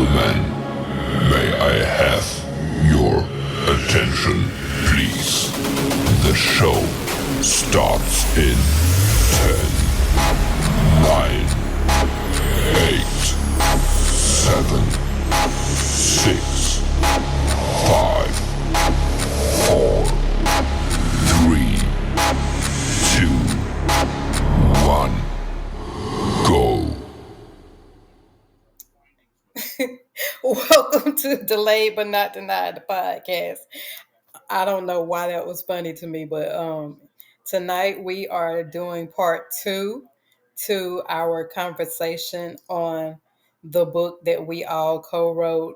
gentlemen, may I have your attention, please? The show starts in 10, 9, 8, 7, 6, 5, 4, 3, 2, 1, go. Welcome to Delayed but Not Denied, the podcast. I don't know why that was funny to me, but tonight we are doing part two to our conversation on the book that we all co-wrote,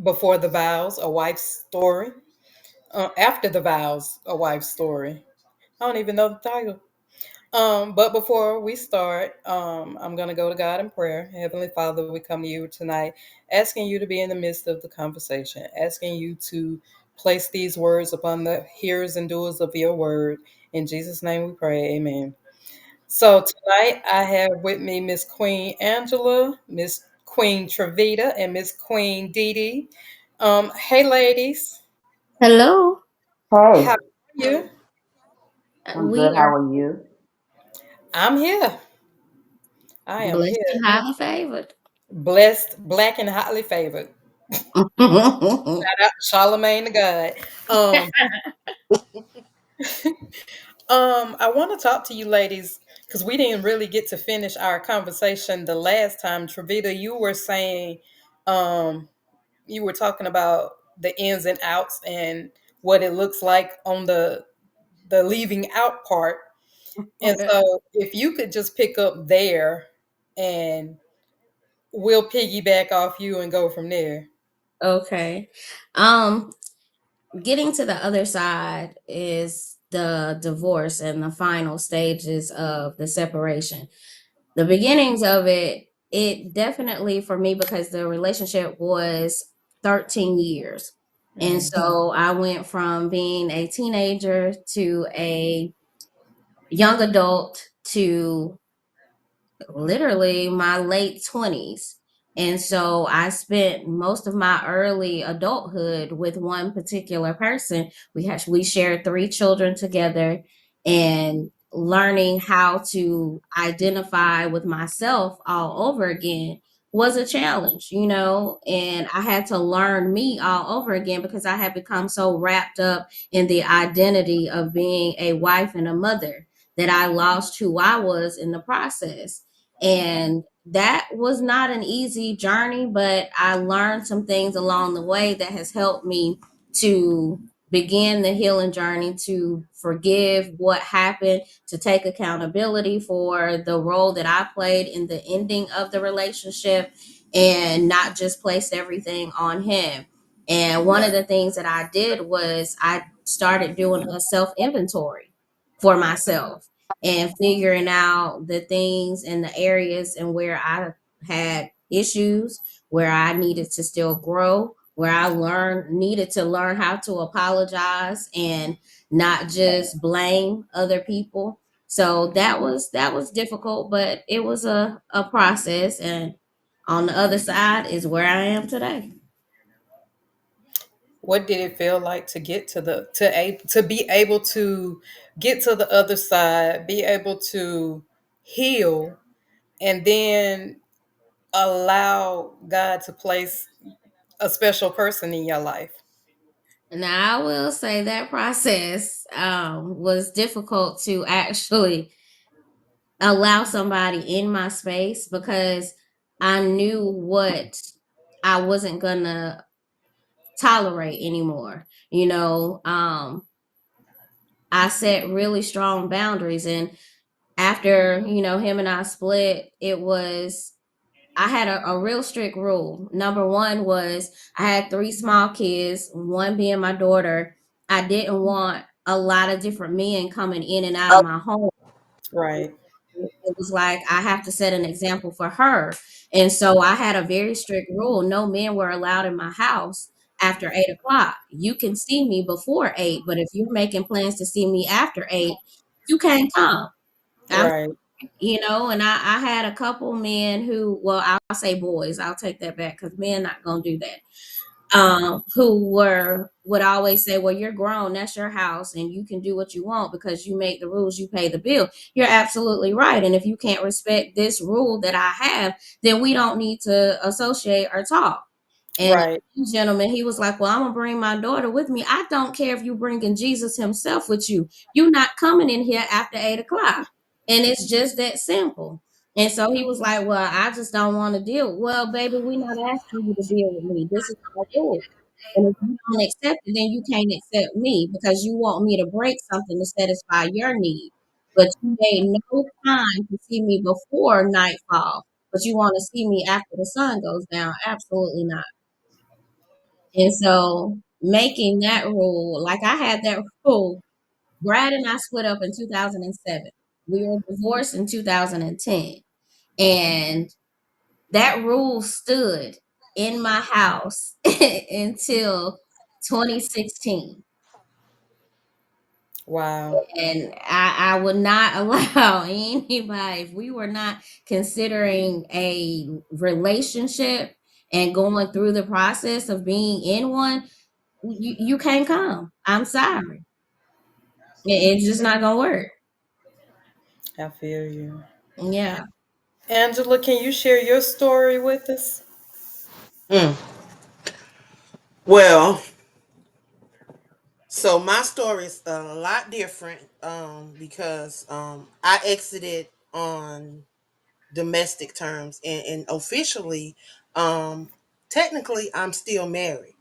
Before the Vows, A Wife's Story. After the Vows, A Wife's Story. I don't even know the title. But before we start, I'm going to go to God in prayer. Heavenly Father, we come to you tonight asking you to be in the midst of the conversation, asking you to place these words upon the hearers and doers of your word. In Jesus' name we pray, amen. So tonight I have with me Miss Queen Angela, Miss Queen Trevita, and Miss Queen Dee Dee. Hey, ladies. Hello. How Hey, are you? I'm good. We How are are you? I'm here. I am blessed here. and highly favored. Blessed, black, and highly favored. Shout out to Charlemagne the God. Um, I want to talk to you ladies because we didn't really get to finish our conversation the last time. Travita, you were saying, um, you were talking about the ins and outs and what it looks like on the leaving out part. And so, if you could just pick up there, and we'll piggyback off you and go from there. Okay. Um, Getting to the other side is the divorce and the final stages of the separation. The beginnings of it definitely for me because the relationship was 13 years. And Mm. so I went from being a teenager to a young adult to literally my late 20s. And so I spent most of my early adulthood with one particular person. We shared three children together, and learning how to identify with myself all over again was a challenge, and I had to learn me all over again because I had become so wrapped up in the identity of being a wife and a mother that I lost who I was in the process. And that was not an easy journey, but I learned some things along the way that has helped me to begin the healing journey, to forgive what happened, to take accountability for the role that I played in the ending of the relationship, and not just place everything on him. And one of the things that I did was I started doing a self inventory for myself and figuring out the things and the areas and where I had issues, where I needed to still grow, where I learned needed to learn how to apologize and not just blame other people. So that was difficult, but it was a process, and on the other side is where I am today. What did it feel like to get to be able to get to the other side, be able to heal, and then allow God to place a special person in your life? Now I will say that process was difficult to actually allow somebody in my space because I knew what I wasn't gonna tolerate anymore. I set really strong boundaries, and after him and I split, I had a real strict rule. Number one was I had three small kids, one being my daughter. I didn't want a lot of different men coming in and out of my home. Right. It was like I have to set an example for her. And so I had a very strict rule. No men were allowed in my house after 8 o'clock. You can see me before 8, but if you're making plans to see me after 8, you can't come. I'm Right. And I had a couple men who, well, I'll say boys, I'll take that back because men not gonna do that. Who would always say, well, you're grown, that's your house, and you can do what you want because you make the rules, you pay the bill. You're absolutely right. And if you can't respect this rule that I have, then we don't need to associate or talk. And Right. gentleman, he was like, well, I'm gonna bring my daughter with me. I don't care if you bringing Jesus himself with you. You're not coming in here after 8 o'clock. And it's just that simple. And so he was like, well, I just don't want to deal. Well, baby, we're not asking you to deal with me. This is my rule. And if you don't accept it, then you can't accept me because you want me to break something to satisfy your need. But you made no time to see me before nightfall, but you want to see me after the sun goes down. Absolutely not. And so making that rule, like I had that rule, Brad and I split up in 2007. We were divorced in 2010. And that rule stood in my house until 2016. Wow. And I would not allow anybody, if we were not considering a relationship and going through the process of being in one, you can't come. I'm sorry. It's just not gonna work. I feel you. Yeah. Angela, can you share your story with us? Mm. Well, so my story is a lot different because I exited on domestic terms and officially, um, technically, I'm still married.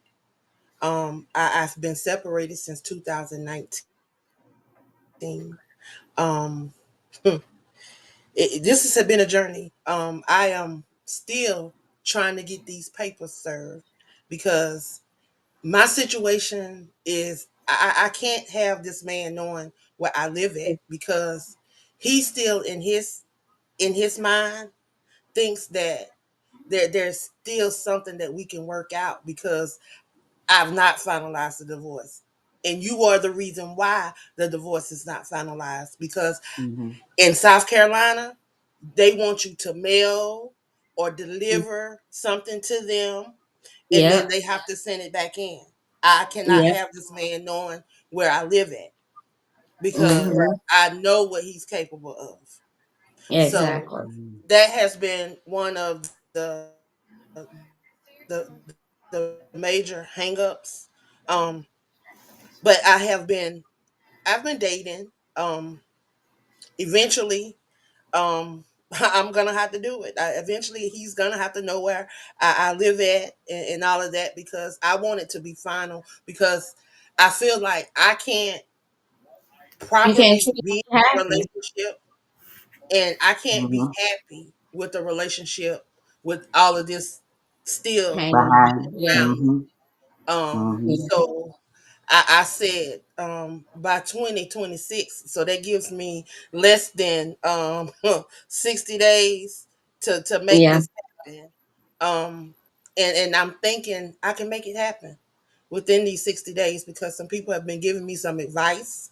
I've been separated since 2019. Um, this has been a journey. I am still trying to get these papers served because my situation is I can't have this man knowing where I live at because he still in his mind thinks that there's still something that we can work out because I've not finalized the divorce. And you are the reason why the divorce is not finalized because Mm-hmm. in South Carolina, they want you to mail or deliver something to them and then Yep. they have to send it back in. I cannot Yep. have this man knowing where I live at because Mm-hmm. I know what he's capable of. So Exactly. that has been one of the major hangups. But I've been dating. Eventually, I'm gonna have to do it. Eventually, he's gonna have to know where I live at and all of that because I want it to be final. Because I feel like I can't You can't properly treat be them in a happy. relationship, and I can't be Mm-hmm. happy with the relationship with all of this still Hanging. Behind. Yeah. around me. Mm-hmm. Mm-hmm. Yeah. So I said by 2026, so that gives me less than 60 days to make Yeah. this happen. Um, and I'm thinking I can make it happen within these 60 days because some people have been giving me some advice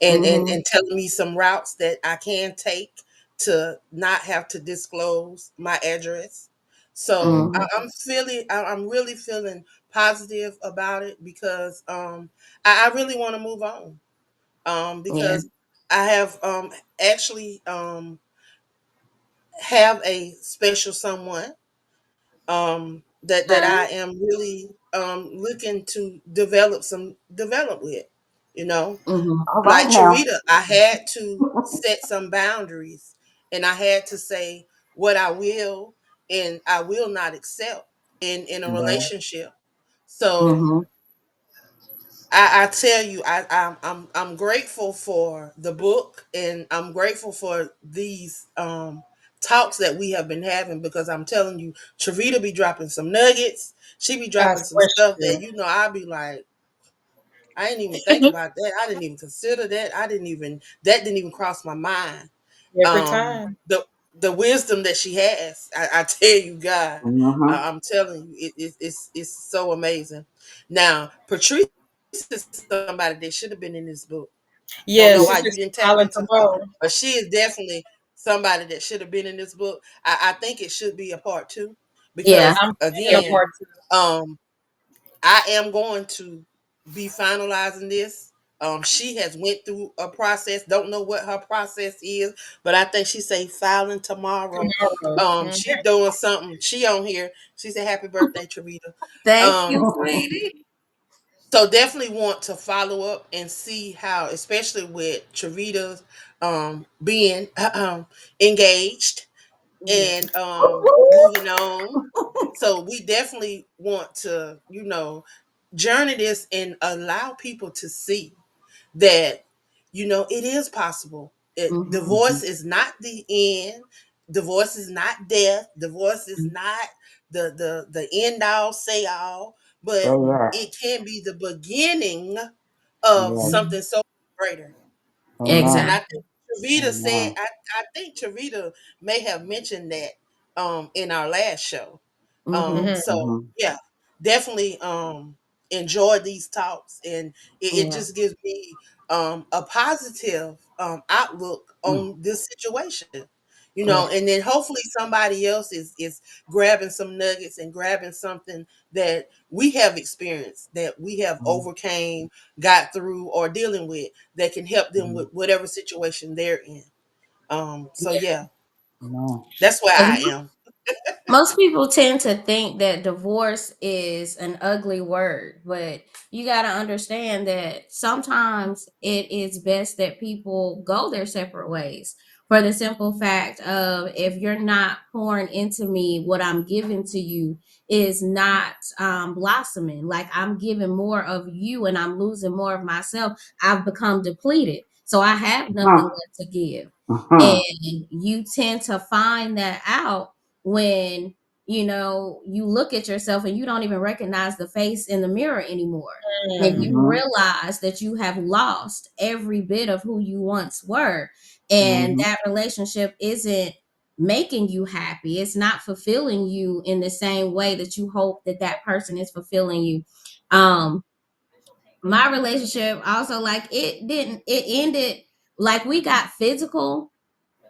Mm-hmm. and telling me some routes that I can take to not have to disclose my address. So Mm-hmm. I'm really feeling positive about it because I really want to move on Yeah. because I have actually have a special someone that I Okay. am really looking to develop with, you know. Mm-hmm. All Like right now. Charita, I had to set some boundaries and I had to say what I will and I will not accept in a Yeah. relationship. So Mm-hmm. I tell you, I'm grateful for the book and I'm grateful for these talks that we have been having because I'm telling you, Charita be dropping some nuggets. She be I dropping some swear stuff she that do. I'll be like, I didn't even think about that. I didn't even consider that. That didn't even cross my mind. Every Um, time. the wisdom that she has, I tell you, God, Mm-hmm. I'm telling you, it's so amazing. Now, Patrice is somebody that should have been in this book. Don't know why Yeah, you she didn't just tap into smiling her, tomorrow. but she is definitely somebody that should have been in this book. I think it should be a part two Yeah. because I'm seeing a again, part two. um, I am going to be finalizing this. She has went through a process. Don't know what her process is, but I think she say filing tomorrow. Tomorrow. She doing something. She on here. She said happy birthday, Trevita. Thank Um, you, sweetie. so definitely want to follow up and see how, especially with Trevita being engaged Yeah. and moving on. So we definitely want to, journey this and allow people to see that, it is possible. Mhm. Divorce is not the end. Divorce is not death. Divorce is not the end all say all, but it can be the beginning of something so greater. And I Exactly. think Travita said, I think Travita may have mentioned that in our last show. Mhm. Mhm. So yeah, definitely enjoy these talks, and it Yeah. just gives me a positive outlook on this situation. Yeah. And then hopefully somebody else is grabbing some nuggets and grabbing something that we have experienced, that we have overcame, got through, or dealing with, that can help them with whatever situation they're in. So Yeah. yeah, that's where 'Cause I am. most people tend to think that divorce is an ugly word, but you got to understand that sometimes it is best that people go their separate ways for the simple fact of if you're not pouring into me, what I'm giving to you is not blossoming. Like I'm giving more of you and I'm losing more of myself. I've become depleted. So I have nothing left to give. And you tend to find that out when you look at yourself and you don't even recognize the face in the mirror anymore, and Mm. you realize that you have lost every bit of who you once were, and that relationship isn't making you happy. It's not fulfilling you in the same way that you hope that that person is fulfilling you. um my relationship also, like, it ended, like, we got physical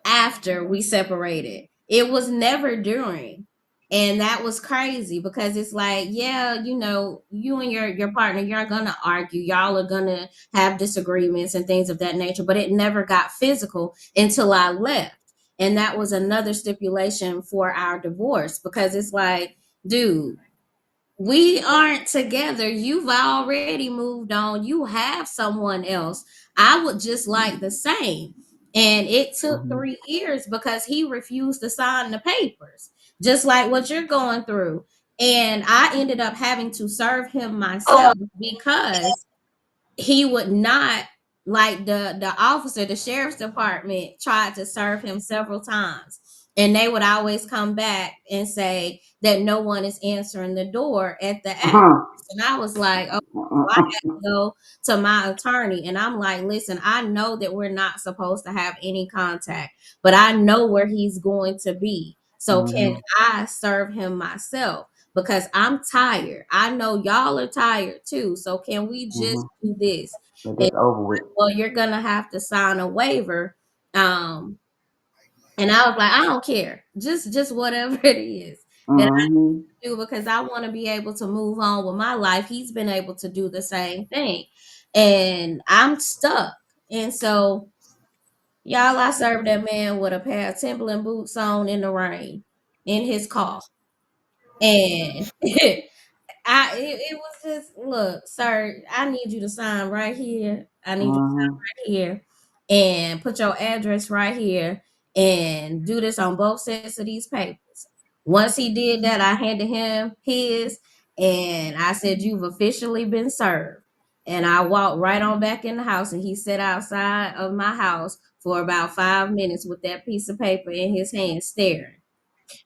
after we separated. It was never during. And that was crazy because it's like, yeah, you and your partner, you're gonna argue, y'all are gonna have disagreements and things of that nature, but it never got physical until I left. And that was another stipulation for our divorce because it's like, dude, we aren't together. You've already moved on. You have someone else. I would just like the same. And it took 3 years because he refused to sign the papers, just like what you're going through. And I ended up having to serve him myself because he would not, like, the officer, the sheriff's department tried to serve him several times, and they would always come back and say that no one is answering the door at the address. And I was like, oh, so I had to go to my attorney, and I'm like, listen, I know that we're not supposed to have any contact, but I know where he's going to be, so can I serve him myself? Because I'm tired. I know y'all are tired too. So can we just do this? And well, you're gonna have to sign a waiver. Um, and I was like, I don't care. Just whatever it is that I do, because I want to be able to move on with my life. He's been able to do the same thing. And I'm stuck. And so, y'all, I served that man with a pair of Timberland boots on in the rain in his car. And it was just, look, sir, I need you to sign right here. I need you to sign right here and put your address right here and do this on both sets of these papers. Once he did that, I handed him his and I said, you've officially been served. And I walked right on back in the house and he sat outside of my house for about 5 minutes with that piece of paper in his hand staring.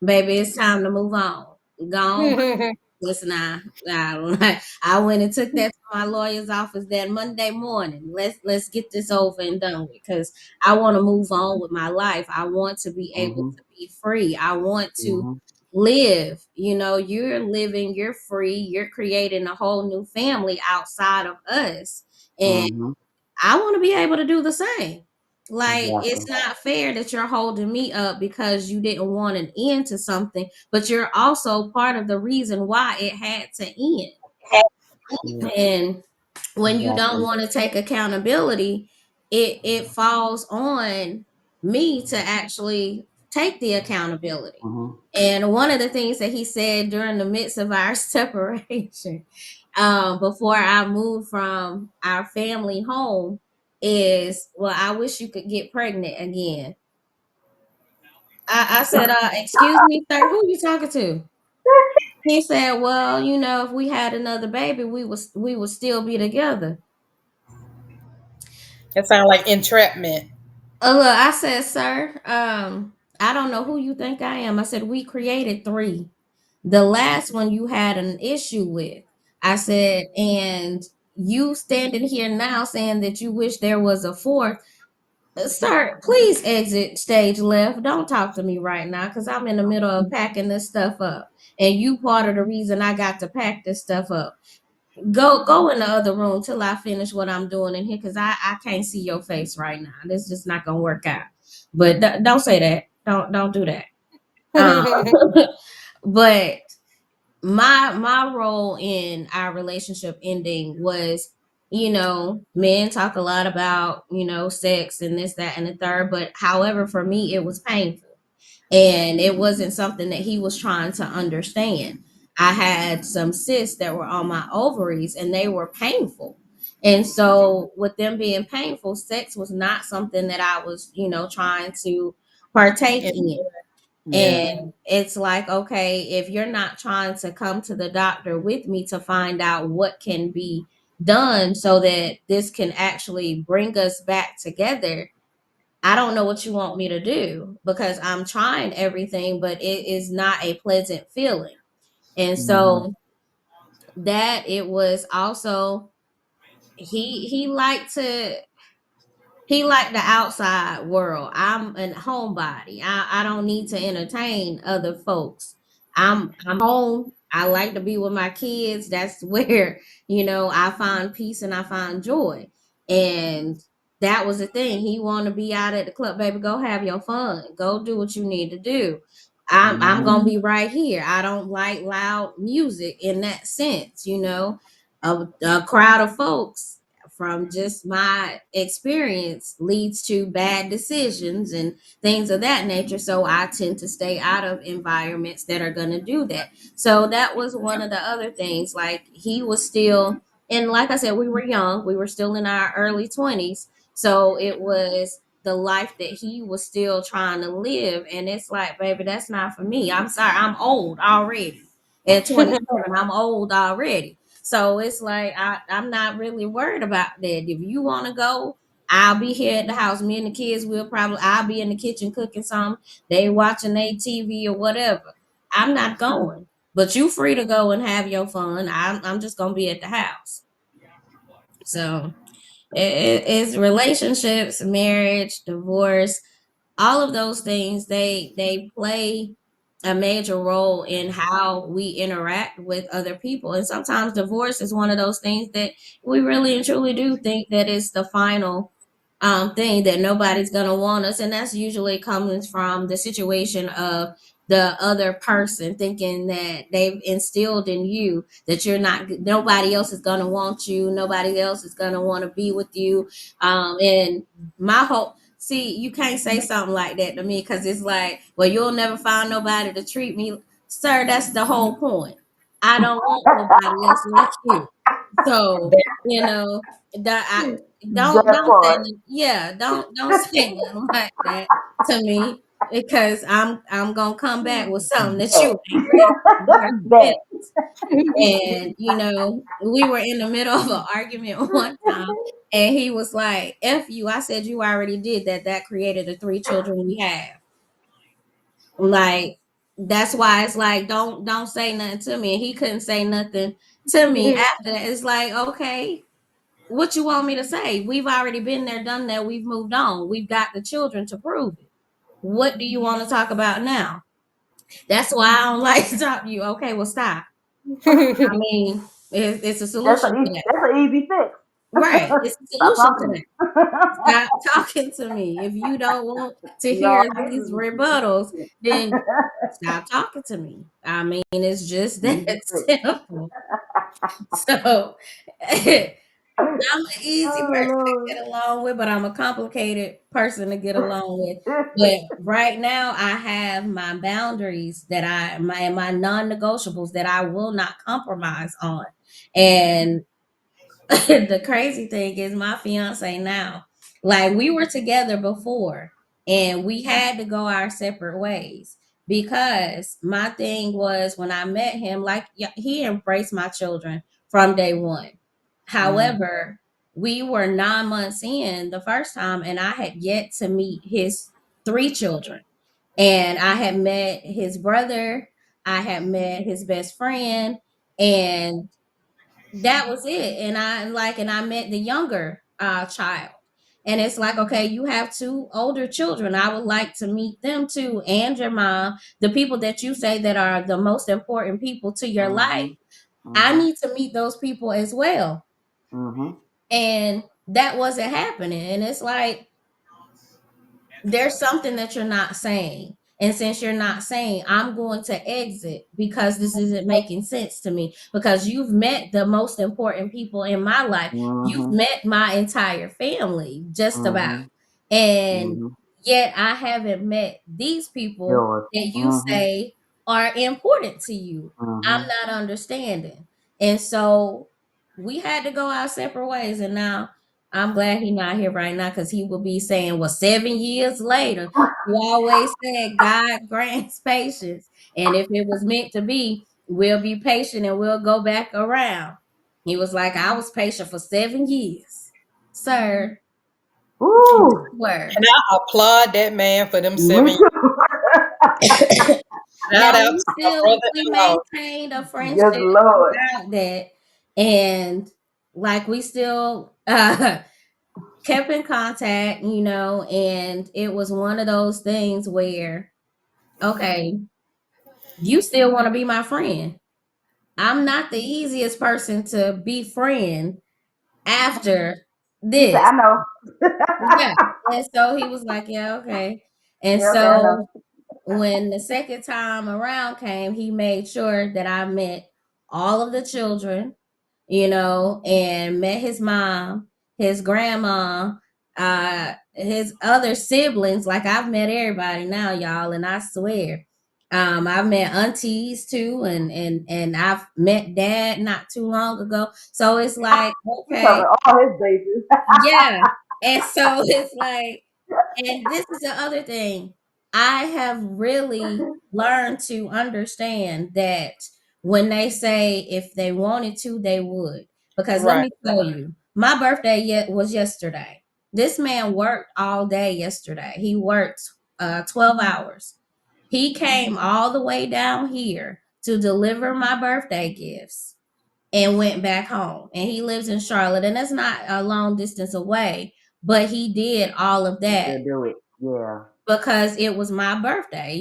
Baby, it's time to move on. Go on. Listen, I went and took that to my lawyer's office that Monday morning. Let's get this over and done with because I want to move on with my life. I want to be able to be free. I want to live. You're living, you're free, you're creating a whole new family outside of us. And I want to be able to do the same. Like, it's not fair that you're holding me up because you didn't want an end to something, but you're also part of the reason why it had to end. Yeah, And when you don't exactly. want to take accountability, it falls on me to actually take the accountability. Mm-hmm. And one of the things that he said during the midst of our separation, before I moved from our family home, is, well, I wish you could get pregnant again. I said, excuse me, sir, who you talking to? He said, well, if we had another baby, we would still be together. It sounds like entrapment. Look, I said, sir, I don't know who you think I am. I said, we created three. The last one you had an issue with. I said, and you standing here now saying that you wish there was a fourth. Sir, please exit stage left. Don't talk to me right now because I'm in the middle of packing this stuff up. And you part of the reason I got to pack this stuff up. Go in the other room till I finish what I'm doing in here because I can't see your face right now. This just not gonna work out. But don't say that. Don't do that. Um, but my role in our relationship ending was, men talk a lot about, sex and this, that, and the third. But however, for me, it was painful. And it wasn't something that he was trying to understand. I had some cysts that were on my ovaries and they were painful. And so, with them being painful, sex was not something that I was, trying to partake in. Yeah. And it's like, okay, if you're not trying to come to the doctor with me to find out what can be done so that this can actually bring us back together, I don't know what you want me to do because I'm trying everything, but it is not a pleasant feeling. And Mm-hmm. so that it was also, he liked to he like the outside world. I'm a homebody. I don't need to entertain other folks. I'm home. I like to be with my kids. That's where, I find peace and I find joy. And that was the thing. He want to be out at the club, baby. Go have your fun. Go do what you need to do. I'm Mm-hmm. gonna be right here. I don't like loud music in that sense, a crowd of folks, from just my experience, leads to bad decisions and things of that nature. So I tend to stay out of environments that are going to do that. So that was one of the other things. Like, he was still, and like I said, we were young, we were still in our early 20s. So it was the life that he was still trying to live. And it's like, baby, that's not for me. I'm sorry, I'm old already. At 27, I'm old already. So it's like, I'm not really worried about that. If you want to go, I'll be here at the house. Me and the kids will probably, I'll be in the kitchen cooking something. They watching their TV or whatever. I'm not going. But you free to go and have your fun. I'm just gonna be at the house. So it's relationships, marriage, divorce, all of those things, they play a major role in how we interact with other people. And sometimes divorce is one of those things that we really and truly do think that it's the final thing, that nobody's going to want us. And that's usually comes from the situation of the other person thinking that they've instilled in you that you're not, nobody else is going to want you, nobody else is going to want to be with you. And my whole, see, you can't say something like that to me because it's like, well, you'll never find nobody to treat me. Sir, that's the whole point. I don't want nobody else like you. So, that I That don't say part. nothing, yeah, don't say nothing like that to me because I'm gonna come back with something that you Bet. ain't ready for. You got some Bet. feelings. And we were in the middle of an argument one time, and he was like, "F you." I said, "You already did that. That created the three children we have." Like, that's why it's like, don't say nothing to me. And he couldn't say nothing to me after that. It's like, okay, what you want me to say? We've already been there, done that. We've moved on. We've got the children to prove it. What do you want to talk about now? That's why I don't like to talk to you. Okay, well, stop. I mean, it's a That's solution an to easy, that. that's an easy fix. Right. It's a Stop solution to talking to that. me. Stop talking to me. If you don't want to No, I hear hate these when you rebuttals, do then stop talking to me. I mean, it's just that that. simple. So I'm an easy person to Oh get along with, but I'm a complicated person to get along with. Lord. But right now, I have my boundaries that my non-negotiables that I will not compromise on. And the crazy thing is, my fiance now, like we were together before, and we had to go our separate ways because my thing was when I met him, like he embraced my children from day one. Mm, However, we were 9 months in the first time, and I had yet to meet his three children. And I had met his brother, I had met his best friend, and that was it. And I met the younger child. And it's like, okay, you have two older children. I would like to meet them too, and your mom, the people that you say that are the most important people to your life. mhm, I mhm, need to meet those people as well. mhm, And that wasn't happening. And it's like, there's something that you're not saying. And since you're not saying, I'm going to exit because this isn't making sense to me. Because you've met the most important people in my life. You've mhm, met my entire family, just about. mhm, And mhm. yet I haven't met these people Yours. that you Mhm, say are important to you. I'm mhm. not understanding. And so we had to go our separate ways. And now I'm glad he's not here right now because he will be saying, well, 7 years later, you always said God grants patience. And if it was meant to be, we'll be patient and we'll go back around. He was like, I was patient for 7 years. Sir, you Ooh, were. And I applaud that man for them me 7 years. too. Shout Now out we to my still we brother-in-law. maintained a Yes, friendship Lord. throughout that. And like we still kept in contact, and it was one of those things where, okay, you still want to be my friend. I'm not the easiest person to befriend after He said, this. I know. Yeah. And so he was like, yeah, okay. And Yeah, okay, I know. so when the second time around came, he made sure that I met all of the children, and met his mom, his grandma, his other siblings. Like I've met everybody now, y'all, and I swear, I've met aunties too, and I've met dad not too long ago. So it's like, He okay, covered all his bases. yeah, and so it's like, and this is the other thing. I have really learned to understand that when they say if they wanted to, they would. Because let Right. me tell you, my birthday yet was yesterday. This man worked all day yesterday. He worked 12 hours. He came all the way down here to deliver my birthday gifts and went back home. And he lives in Charlotte, and that's not a long distance away, but he did all of He that said, do it. Yeah, because it was my birthday.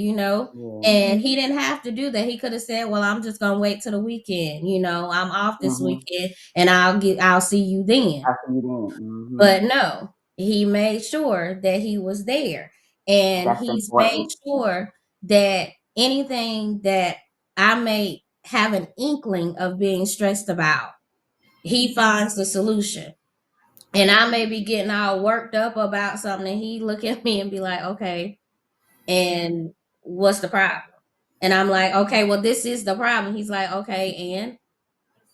yeah. And he didn't have to do that. He could have said, well, I'm just gonna wait till the weekend. I'm off this Mm-hmm. weekend and I'll see you then. I see you then. Mm-hmm. But no, he made sure that he was there. And That's he's made important. sure that anything that I may have an inkling of being stressed about, he finds the solution. And I may be getting all worked up about something, and he look at me and be like, okay, and what's the problem? And I'm like, okay, well, this is the problem. He's like, okay, and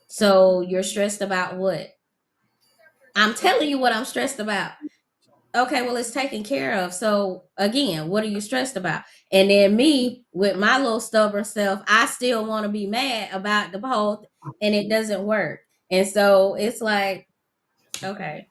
so you're stressed about what? I'm telling you what I'm stressed about. Okay, well, it's taken care of. So again, what are you stressed about? And then me with my little stubborn self, I still want to be mad about the whole, and it doesn't work. And so it's like, okay,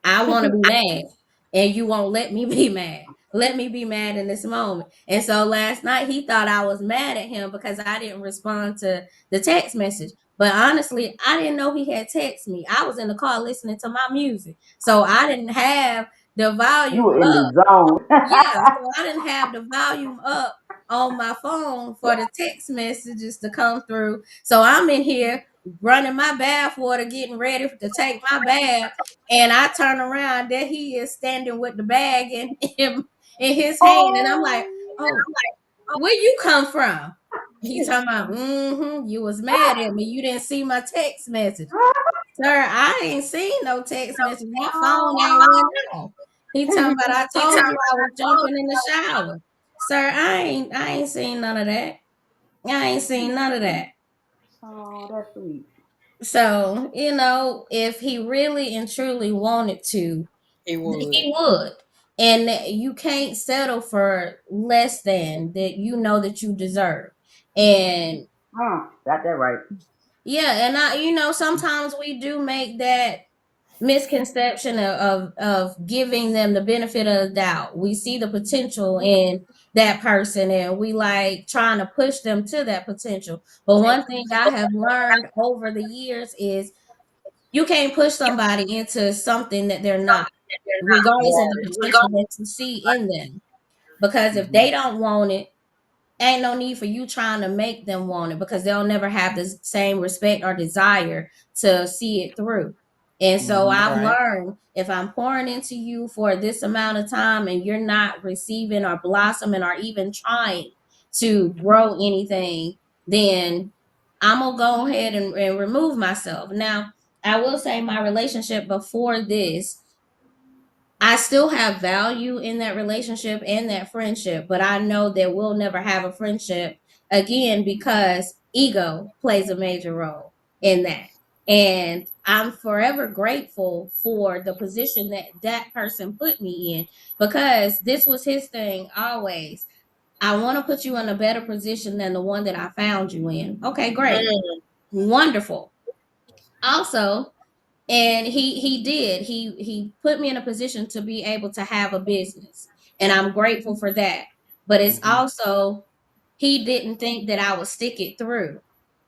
I want to be mad, and you won't let me be mad. Let me be mad in this moment. And so last night he thought I was mad at him because I didn't respond to the text message. But honestly, I didn't know he had texted me. I was in the car listening to my music. So I didn't have the You volume were in up. the zone. Yeah, so I didn't have the volume up on my phone for the text messages to come through. So I'm in here running my bath water, getting ready to take my bath, and I turn around, there he is standing with the bag in his hand, and I'm like, oh, where you come from? He talking about, you was mad at me. You didn't see my text message. Sir, I ain't seen no text message. My phone ain't went off. He talking about, I told you I was jumping in the shower. Sir, I ain't seen none of that. I ain't seen none of that. Oh, that's sweet. So, if he really and truly wanted to, He would. he would. And you can't settle for less than that that you deserve. And Got that right. yeah, and sometimes we do make that misconception of giving them the benefit of the doubt. We see the potential in that person and we like trying to push them to that potential. But one thing I have learned over the years is you can't push somebody into something that they're not, regardless of the Right. potential that you see in them. Because if Mhm. they don't want it, ain't no need for you trying to make them want it because they'll never have the same respect or desire to see it through. And so Mhm. I've Right. learned if I'm pouring into you for this amount of time and you're not receiving or blossoming or even trying to grow anything, then I'm gonna go ahead and remove myself. Now, I will say my relationship before this, I still have value in that relationship and that friendship, but I know that we'll never have a friendship again because ego plays a major role in that. And I'm forever grateful for the position that that person put me in because this was his thing always. I want to put you in a better position than the one that I found you in. Okay, great. Mm, Wonderful. Also, and he did he put me in a position to be able to have a business, and I'm grateful for that. But it's Mhm. also, he didn't think that I would stick it through.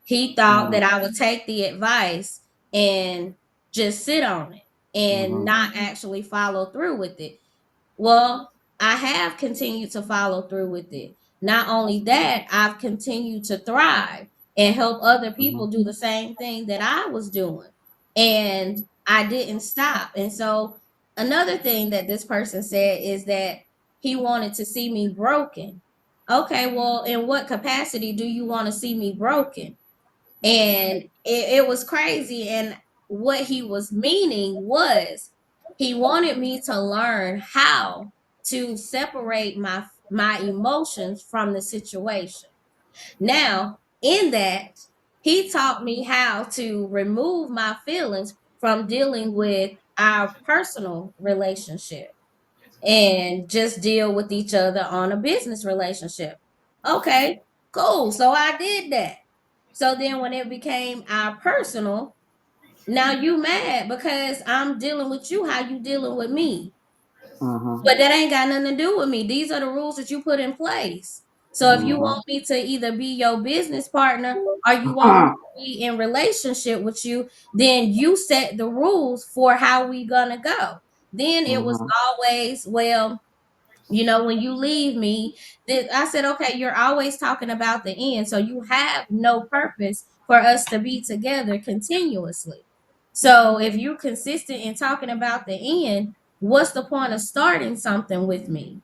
He thought Mhm. that I would take the advice and just sit on it and Mhm. not actually follow through with it. Well, I have continued to follow through with it. Not only that, I've continued to thrive and help other Mhm. people do the same thing that I was doing. And I didn't stop. And so, another thing that this person said is that he wanted to see me broken. Okay, well, in what capacity do you want to see me broken? And it was crazy. And what he was meaning was he wanted me to learn how to separate my emotions from the situation. Now, in that, he taught me how to remove my feelings from dealing with our personal relationship and just deal with each other on a business relationship. Okay, cool. So I did that. So then when it became our personal, now you mad because I'm dealing with you how you dealing with me. Mhm. But that ain't got nothing to do with me. These are the rules that you put in place. So if you Mhm. want me to either be your business partner or you want me to be in relationship with you, then you set the rules for how we gonna go. Then it was Mhm. always, well, when you leave me, then I said, okay, you're always talking about the end. So you have no purpose for us to be together continuously. So if you're consistent in talking about the end, what's the point of starting something with me?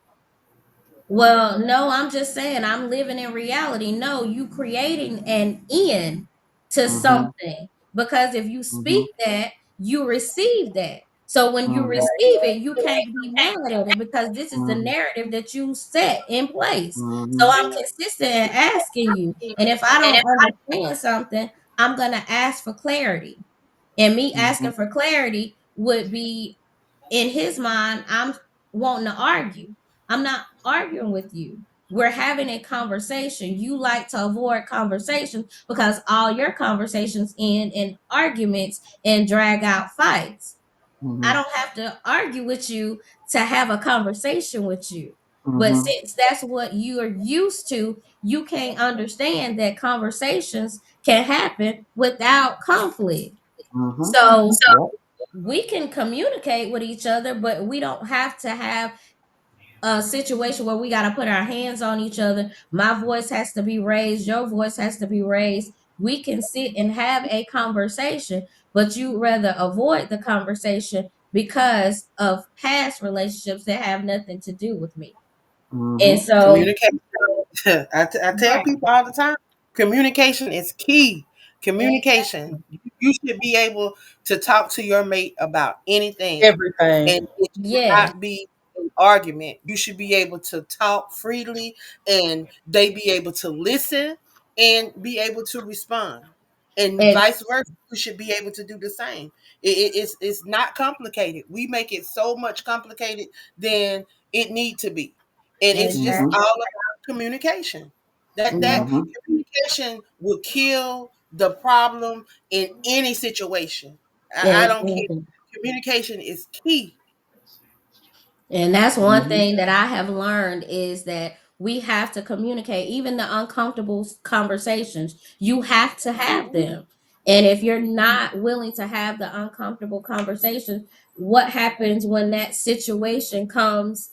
Well, no, I'm just saying I'm living in reality. No, you creating an end to Mhm. something because if you Mhm. speak that, you receive that. So when you Mhm. receive it, you can't be mad at it because this is the Mhm. narrative that you set in place. So Mhm. I'm consistent in asking you. And if I don't understand something, I'm going to ask for clarity. And me asking Mhm. for clarity would be, in his mind, I'm wanting to argue. I'm not arguing with you. We're having a conversation. You like to avoid conversations because all your conversations end in arguments and drag out fights. I Mhm. don't have to argue with you to have a conversation with you. But Mhm. since that's what you're used to, you can't understand that conversations can happen without conflict. Mhm. So Yep. we can communicate with each other, but we don't have to have a situation where we got to put our hands on each other. My voice has to be raised, your voice has to be raised. we can sit and have a conversation, but you rather avoid the conversation because of past relationships that have nothing to do with me. And Mhm. so, Communication. I tell right, people all the time, communication is key. Communication. exactly. You should be able to talk to your mate about anything, Everything. and it should Yes, not be an argument. You should be able to talk freely, and they be able to listen and be able to respond, and and vice versa. You should be able to do the same. It's not complicated. We make it so much complicated than it need to be, and it's just Mhm. exactly. all about communication. That Yeah, Mhm. communication will kill the problem in any situation. I don't care. exactly. Communication is key. And that's one Mhm. thing that I have learned is that we have to communicate, even the uncomfortable conversations. You have to have them. And if you're not willing to have the uncomfortable conversations, what happens when that situation comes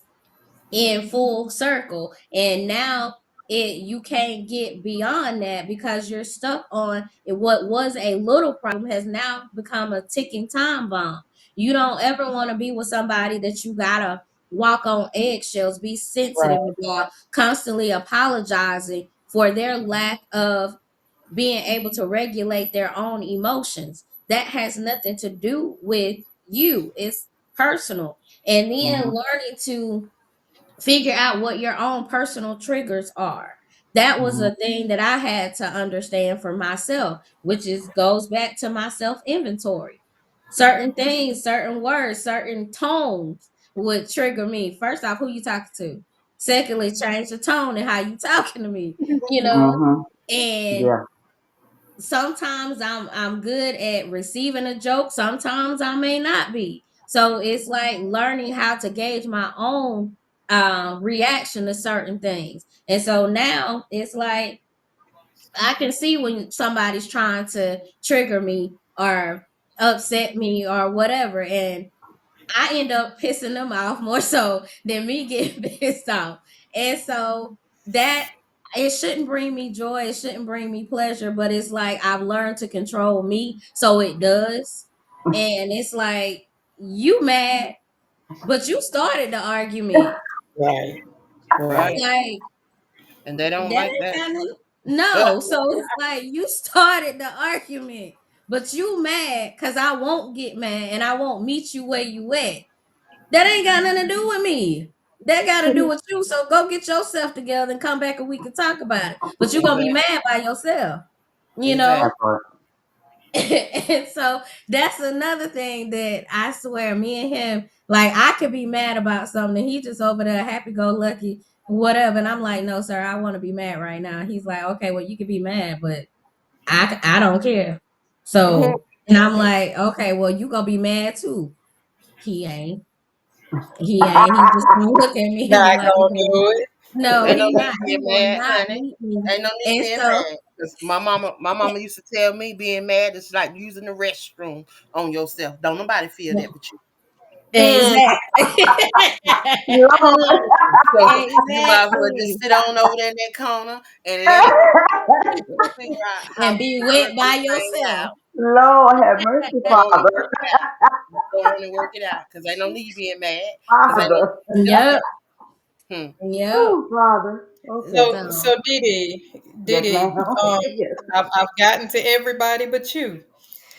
in full circle, and now it you can't get beyond that because you're stuck on it. What was a little problem has now become a ticking time bomb. You don't ever want to be with somebody that you gotta walk on eggshells, be sensitive Right. about, constantly apologizing for their lack of being able to regulate their own emotions. That has nothing to do with you, it's personal. And then Mhm. learning to figure out what your own personal triggers are. That was Mhm. a thing that I had to understand for myself, which is goes back to my self inventory. Certain things, certain words, certain tones would trigger me. First off, who you talking to? Secondly, change the tone and how you talking to me, you know? Mhm. And Yeah. sometimes I'm good at receiving a joke, sometimes I may not be. So it's like learning how to gauge my own reaction to certain things. And so now it's like I can see when somebody's trying to trigger me or upset me or whatever, and I end up pissing them off more so than me getting pissed off. And so that it shouldn't bring me joy, it shouldn't bring me pleasure, but it's like I've learned to control me, so it does. And it's like you mad, but you started the argument. Right. Right. Right. Like And they don't that like ain't that. kind of no. So it's like you started the argument, but you mad because I won't get mad and I won't meet you where you at. That ain't got nothing to do with me. That got to do with you. So go get yourself together and come back and we can talk about it. But you're gonna be Exactly. mad by yourself, you That know? Exactly. part. And so that's another thing that I swear me and him, like I could be mad about something. He just over there happy go lucky, whatever. And I'm like, no, sir, I want to be mad right now. He's like, okay, well, you can be mad, but I don't care. So and I'm like, okay, well, you gonna be mad too. He ain't. He ain't. He just gonna look at me and be Not like, gonna okay. do it. No, Ain't no he need not. being He will mad, not honey. meet me. Ain't no need And being so, mad. 'Cause my mama used to tell me being mad is like using the restroom on yourself. Don't nobody feel that but you. Mm, exactly. Lord. Mm. So you might as well just Exactly. sit on over there in that corner and let you figure out how And to be work wet by this thing yourself. out. Lord have mercy, Go on and Father. work it out. Go on and work it out. Cause ain't no need being mad. Cause ain't no Father. need to feel Yep. that. Hmm. Yep. Oh, Father. Okay. so So so Didi, Yes, Didi, ma'am. um, Yes. I've gotten to everybody but you.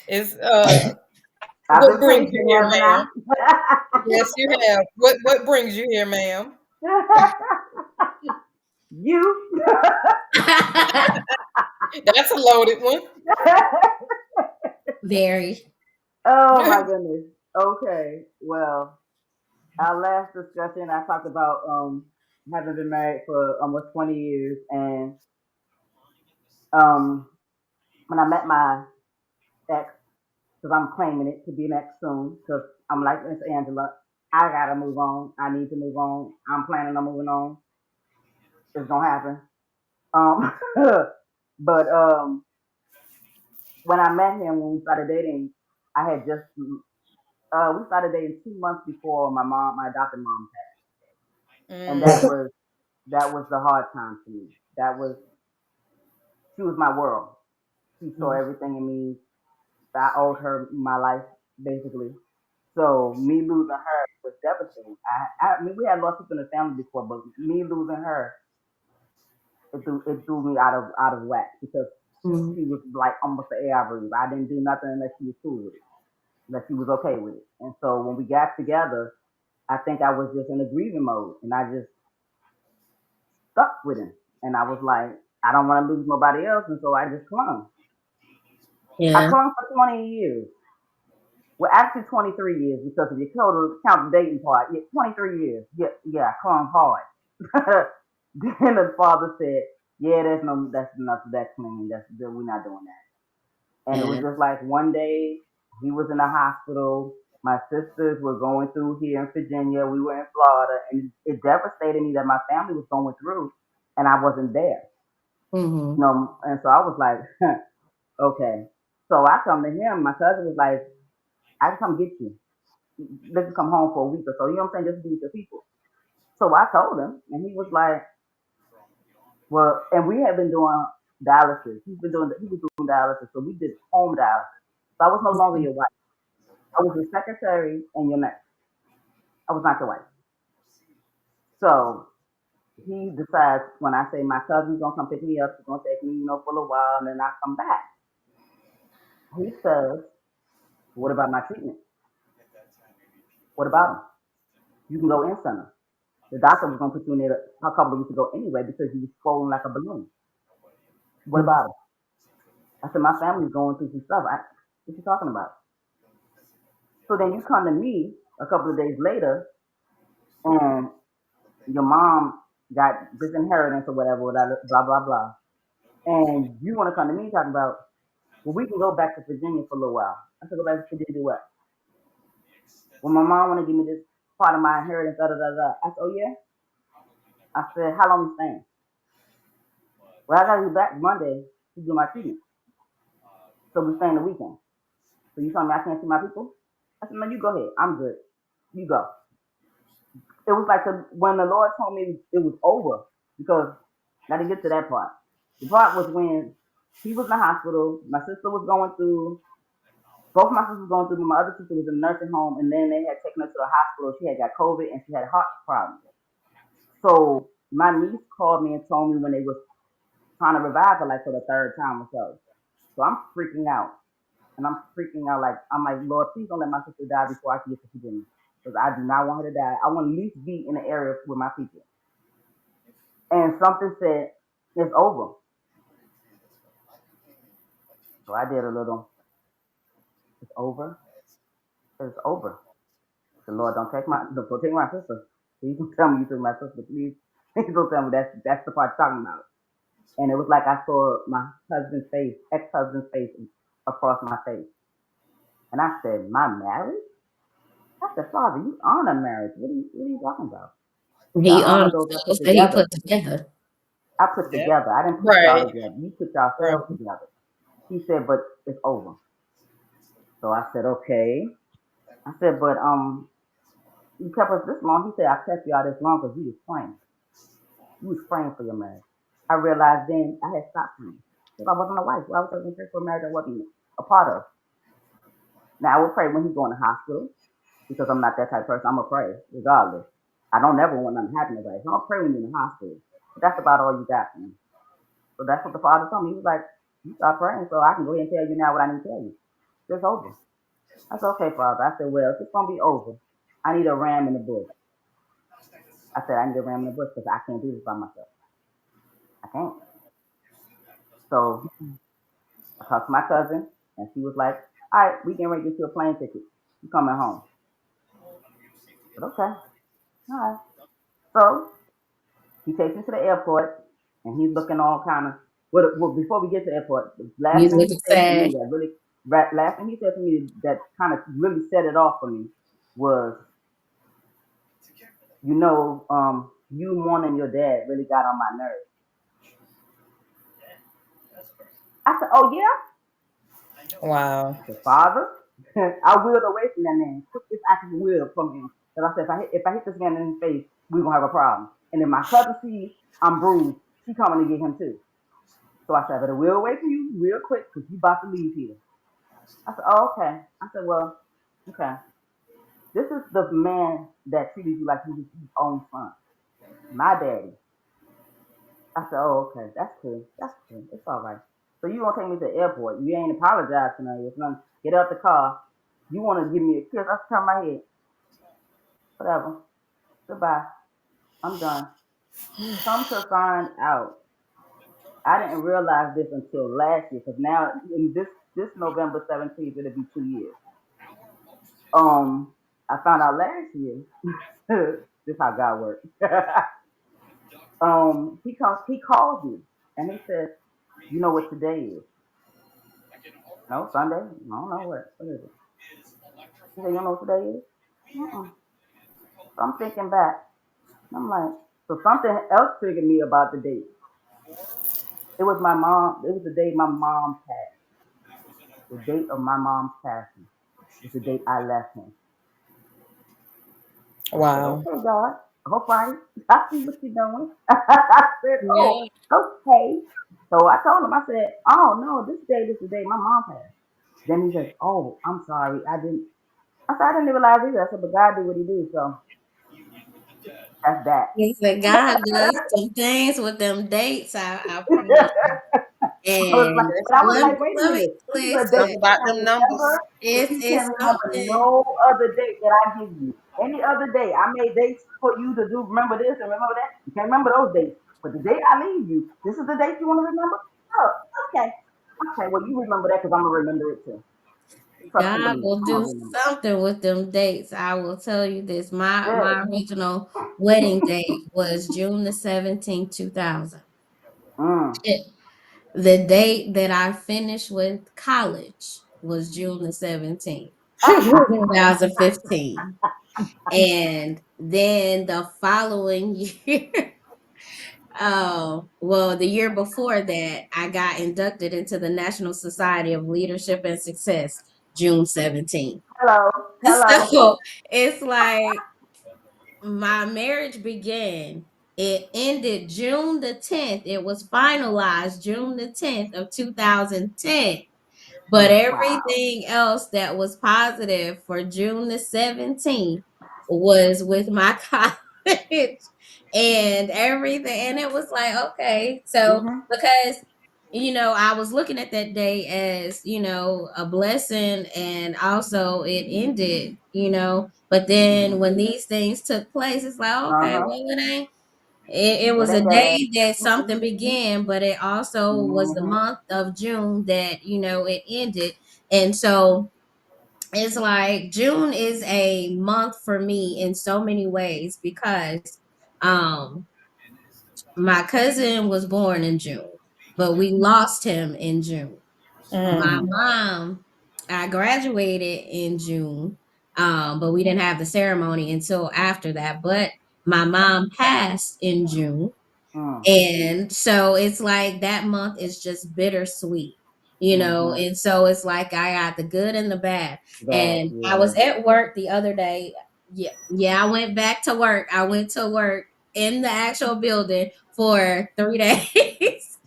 Is I've what been brings you patient, here, haven't ma'am? Yes, you have. What brings you here, ma'am? I? You. That's a loaded one. very. Oh my goodness. Okay. Well, our last discussion, I talked about having been married for almost 20 years, and um when I met my ex, because I'm claiming it to be an ex soon, because I'm like Miss Angela, I gotta move on. I need to move on. I'm planning on moving on. It's gonna happen. Um, but when I met him, when we started dating, I had just we started dating 2 months before my adopted mom passed, and Mm, that was the hard time for me. That was She was my world. She saw everything in me. I owed her my life, basically. So me losing her was devastating. I mean, we had lost people in the family before, but me losing her, it threw me out of whack because Mm-hmm. she was like almost the air I breathed. I didn't do nothing unless she was cool with it, unless she was okay with it. And so when we got together, I think I was just in a grieving mode, and I just stuck with him. And I was like, I don't want to lose nobody else, and so I just clung. I Yeah. clung for 20 years. Well, actually 23 years because if you count the dating part, yeah, 23 years. Yeah, I clung hard. Then the father said, "Yeah, that's enough. That's clean. We're not doing that." And it was Yeah. just like one day he was in the hospital. My sisters were going through here in Virginia. We were in Florida, and it devastated me that my family was going through, and I wasn't there. Mm-hmm. And so I was like, okay. So I come to him. My cousin was like, "I can come get you. Let's come home for a week or so. You know what I'm saying? Just be with the people." So I told him, and he was like, "Well," and we had been doing dialysis. He was doing dialysis, so we did home dialysis. So I was no longer your wife. I was your secretary and your nurse. I was not your wife. So he decides when I say my cousin's gonna come pick me up, he's gonna take me, for a little while, and then I come back. He says, "What about my treatment? What about him? You can go in center. The doctor was gonna put you in there a couple of weeks ago anyway because you was swollen like a balloon. What about him?" I said, "My family's going through some stuff. What you talking about?" So then you come to me a couple of days later, and your mom got this inheritance or whatever, blah blah blah, and you want to come to me talking about, well, we can go back to Virginia for a little while. I said, "Go back to Virginia to do what?" "Well, my mom want to give me this part of my inheritance, da da da da." I said, "Oh yeah?" I said, "How long you staying?" "Well, I gotta be back Monday to do my treatment, so we staying the weekend." "So you telling me I can't see my people?" I said, "No, you go ahead. I'm good. You go." It was like when the Lord told me it was over, because I didn't get to that part. The part was when he was in the hospital, my sister was going through, both my sisters were going through, but my other sister was in a nursing home, and then they had taken her to the hospital. She had got COVID and she had heart problems. So my niece called me and told me when they was trying to revive her, like for the third time or so. So I'm freaking out. And I'm freaking out, like, I'm like, "Lord, please don't let my sister die before I can get to Virginia. Because I do not want her to die. I want to at least be in the area with my people." And something said, "It's over." So I did a little, "It's over? It's over." The Lord, don't take my sister. Please don't tell me you took my sister, please. Please don't tell me that's the part you're talking about. And it was like I saw my husband's face, ex-husband's face across my face. And I said, "My marriage?" I said, "Father, you honor marriage. What are you talking about?" The He honor honors those I put those that he together. put together. I put Yep. together. I didn't put y'all Right. together. You put yourselves Right. together. He said, "But it's over." So I said, "Okay." I said, "But you kept us this long." He said, "I kept y'all this long because you was praying. You was praying for your marriage." I realized then I had stopped praying. If I wasn't a wife, why was I going to pray for a marriage I wasn't a part of? Now I would pray when he's going to hospital because I'm not that type of person. I'm gonna pray regardless. I don't ever want nothing to happen to anybody. So I'll pray when you're in the hospital. But that's about all you got for me. So that's what the father told me. He was like, "You start praying so I can go ahead and tell you now what I need to tell you. It's over." I said, "Okay, Father." I said, "Well, if it's gonna be over, I need a ram in the bush." I said, "I need a ram in the bush because I can't do this by myself. I can't." So I talked to my cousin, and she was like, "All right, we can ready to get you a plane ticket. You coming home?" I said, "Okay, all right." So he takes me to the airport, and he's looking all kind of. Well, before we get to the airport, the You last thing he looking said to sad. me last thing he said to me that kind of really set it off for me was, "You mourning your dad really got on my nerves." I said, "Oh yeah?" Wow. I said, "Father," I wheeled away from that man, took this active wheel from him. Because I said, if I hit this man in his face, we're gonna have a problem. And if my cousin sees I'm bruised, she coming to get him too. So I said, but we'll wait for you real quick because you about to leave here. I said, oh, okay. I said, well, okay. This is the man that treated you like he was his own son, my daddy. I said, oh, okay. That's cool. That's cool. It's all right. So you gonna take me to the airport. You ain't apologize to me. It's nothing. Get out the car. You want to give me a kiss. I turn my head. Whatever. Goodbye. I'm done. Come to find out, I didn't realize this until last year because now in this November 17th it'll be 2 years. I found out last year. This is how God works. He calls me and he says, "You know what today is?" No, Sunday. I don't know what is it. He said, "You know what today is?" Mm-mm. So I'm thinking back. I'm like, so something else triggered me about the date. It was my mom. It was the day my mom passed. The date of my mom's passing was the date I left him. I said, Wow. okay, God, all right. I see what you're doing. I said, oh, Yeah. okay. So I told him, I said, oh, no, this day is the day my mom passed. Then he says, oh, I'm sorry. I said, I didn't realize either. I said, but God did what he did. So that's that. He said God does some things with them dates. I promise you. I was like, And but I was let me, like, wait a let me minute. This is a date listen. Something you about can them remember, numbers. but It's you it's can't remember something. no other date that I give you. Any other day, I made dates for you to do. Remember this and remember that. You can't remember those dates. But the day I leave you, this is the date you want to remember. Oh, okay, okay. Well, you remember that because I'm gonna remember it too. Trust and God believe. will I'm do gonna remember. something with them dates. I will tell you this. My It. my original wedding date was June the 17th, 2000. Mm. The date that I finished with college was June the 17th, 2015. And then the following year, well, the year before that, I got inducted into the National Society of Leadership and Success, June 17th. Hello, hello. So it's like my marriage began. It ended June the 10th. It was finalized June the 10th of 2010. But Wow. everything else that was positive for June the 17th was with my college and everything. And it was like, okay. So, Mhm. because, I was looking at that day as, a blessing and also it ended, but then when these things took place, it's like, Uh okay, huh. well, it It was a ain't that day that bad. something began, but it also was the Mhm. month of June that, it ended. And so it's like June is a month for me in so many ways because um my cousin was born in June, but we lost him in June. My Mm. Mm. mom, I graduated in June, but we didn't have the ceremony until after that. But my mom passed in June. Mm. And so it's like that month is just bittersweet, Mhm. and so it's like I got the good and the bad. Bad. And I Yeah. was at work the other day. Yeah, yeah, I went back to work. I went to work in the actual building for 3 days.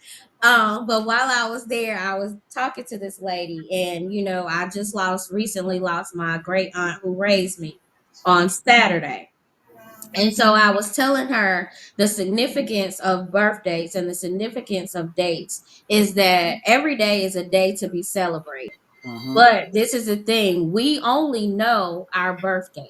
But while I was there, I was talking to this lady, and I just recently lost my great aunt who raised me on Saturday. And so I was telling her the significance of birthdays and the significance of dates is that every day is a day to be celebrated. Mhm. But this is the thing, we only know our birth date.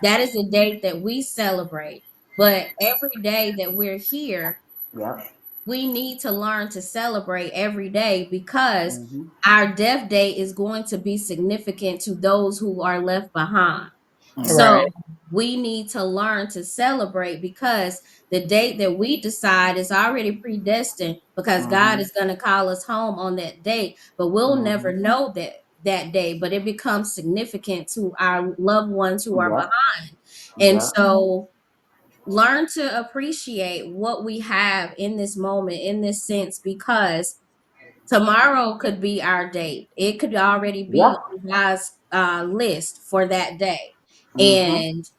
That is the date that we celebrate. But every day that we're here, Yep. we need to learn to celebrate every day because Mhm. our death date is going to be significant to those who are left behind. Mhm. So Right. we need to learn to celebrate because the date that we decide is already predestined because God Mhm. is going to call us home on that date, but we'll never Mhm. know that day, but it becomes significant to our loved ones who are Yep. behind. And Yep. so learn to appreciate what we have in this moment, in this sense, because tomorrow could be our date. It could already be Yep. on God's list for that day. Mhm. And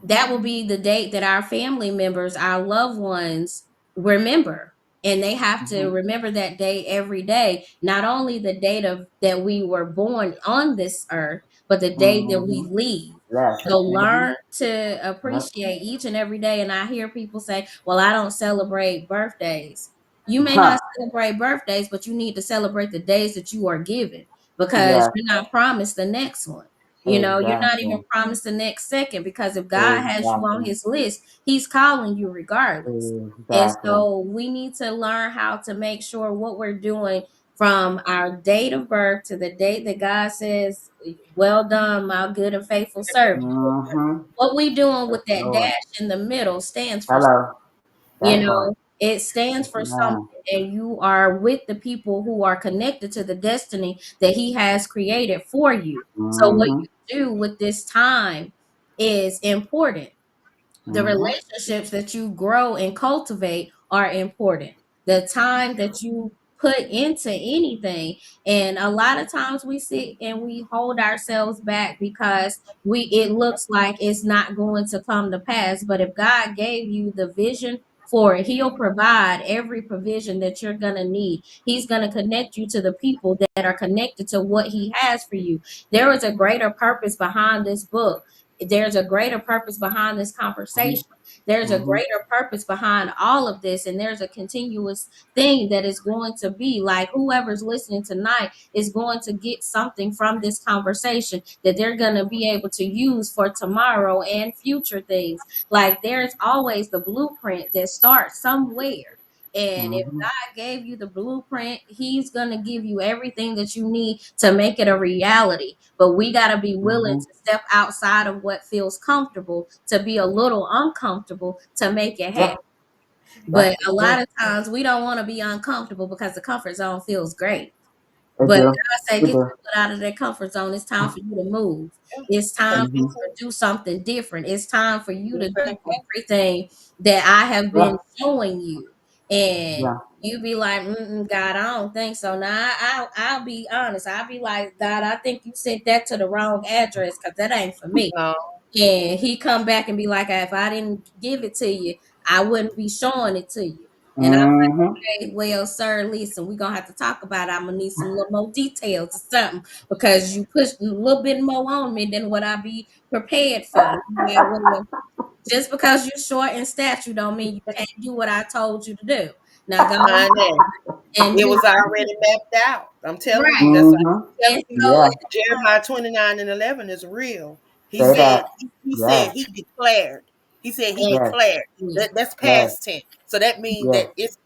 that will be the date that our family members, our loved ones remember. and they have to remember that day every day, not only the date of that we were born on this earth, but the day that we leave. Yes. So learn to appreciate each and every day. And I hear people say, well, I don't celebrate birthdays. You may Huh. not celebrate birthdays, but you need to celebrate the days that you are given, because Yes. you're not promised the next one. You're not even Exactly. promised the next second, because if God has you on Exactly. his list, he's calling you regardless. And Exactly. so we need to learn how to make sure what we're doing from our date of birth to the date that God says, well done, my good and faithful servant. Mm-hmm. What we doing Yes, with that Lord. dash in the middle stands for, Hello. you That part. know, it stands Yes, for something. ma'am. And you are with the people who are connected to the destiny that he has created for you. So what Mm-hmm. you do with this time is important. The Mm-hmm. relationships that you grow and cultivate are important. The time that you put into anything. And a lot of times we sit and we hold ourselves back because it looks like it's not going to come to pass. But if God gave you the vision for it, he'll provide every provision that you're going to need. He's going to connect you to the people that are connected to what he has for you. There is a greater purpose behind this book. There's a greater purpose behind this conversation. There's a Mm-hmm. greater purpose behind all of this. And there's a continuous thing that is going to be like, whoever's listening tonight is going to get something from this conversation that they're going to be able to use for tomorrow and future things. Like, there's always the blueprint that starts somewhere. And if Mm-hmm. God gave you the blueprint, he's going to give you everything that you need to make it a reality. But we got to be willing Mm-hmm. to step outside of what feels comfortable, to be a little uncomfortable, to make it happen. Yep. That's But the a lot truth. of times we don't want to be uncomfortable because the comfort zone feels great. It But do. God say, It get do. your foot out of that comfort zone. It's time for you to move. It's time for Mm-hmm. you to do something different. It's time for you to do Exactly. everything that I have Yeah. been showing you. And Yeah. you be like, God, I don't think so. Now, I'll be honest. I'll be like, God, I think you sent that to the wrong address, because that ain't for me. No, And he come back and be like, if I didn't give it to you, I wouldn't be showing it to you. And I'm Mm-hmm. like, well, sir, listen, we're gonna have to talk about it. I'm gonna need some little more details or something, because you pushed a little bit more on me than what I be prepared for. Like, well, just because you're short in stature don't mean you can't do what I told you to do. Now go on honey, and it do was it. already mapped out. I'm telling you. Right. That's what Mm-hmm. I'm And telling you. so Yeah. Jeremiah 29:11 is real. He Say that. said, he said Yes. he declared. He said he it's Yes. declared. That's Yes. past tense. So that means Yes. that it's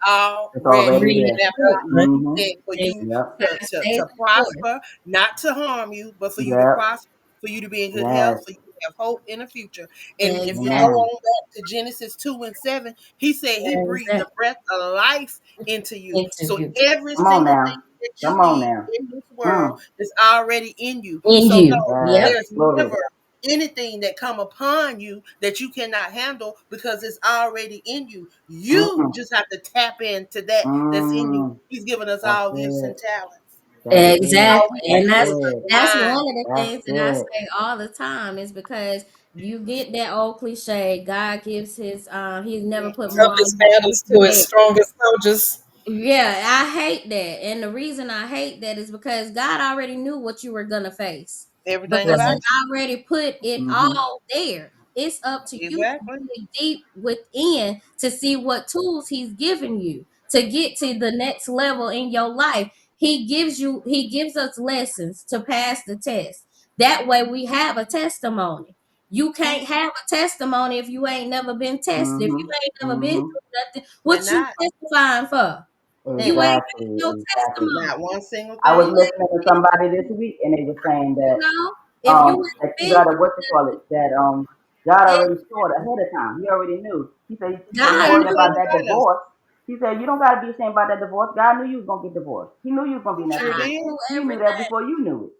It's already already really there. mapped out. important. Right. He Mm-hmm. said for And you Yep. sometimes stays to the course. prosper, not to harm you, but for you to Yep. prosper, for you to be in good health, Yes. for you to have hope in the future. And if you go Exactly. Amen. on back to Genesis 2:7, he said he breathed the Exactly. breath of life into you. So Interview. every Come on single thing now. that you Come on need now. in this world Mm. is already in you. In So you. no, Yep. Yes. there's Glory. never anything that come upon you that you cannot handle, because it's already in you. You Mm-mm. just have to tap into that's in you. Mm. He's given us That's all gifts it. and talents. That's it. All Exactly. we got That's And to do that's is it. that's one align. of the That's things that I it. say all the time, is because you get that old cliche, God gives his he's never put more on Toughest you than battles you to can its bear. strongest soldiers. Yeah, I hate that. And the reason I hate that is because God already knew what you were going to face, Everything because Right. he about you. already put it Mm-hmm. all there. It's up to you to Exactly. dig deep within to see what tools he's given you to get to the next level in your life. He gives us lessons to pass the test. That way we have a testimony. You can't have a testimony if you ain't never been tested. If you Mm-hmm. ain't never been Mm-hmm. through nothing, what you Cannot. testifying for? Mm. You ain't Exactly. got no Exactly. testimony. Not one single I was You thing. listening to ain't, somebody this week, and they were saying you that know, if you ain't that you been gotta what you through call it, that God nothing, already saw it ahead of time. He already knew. He said you God worried Everything about knew. that about us. divorce. He said you don't gotta be ashamed about that divorce. God knew you was gonna get divorced. He knew you was gonna be in that Sure God did. position. knew He knew that everything. before you knew it.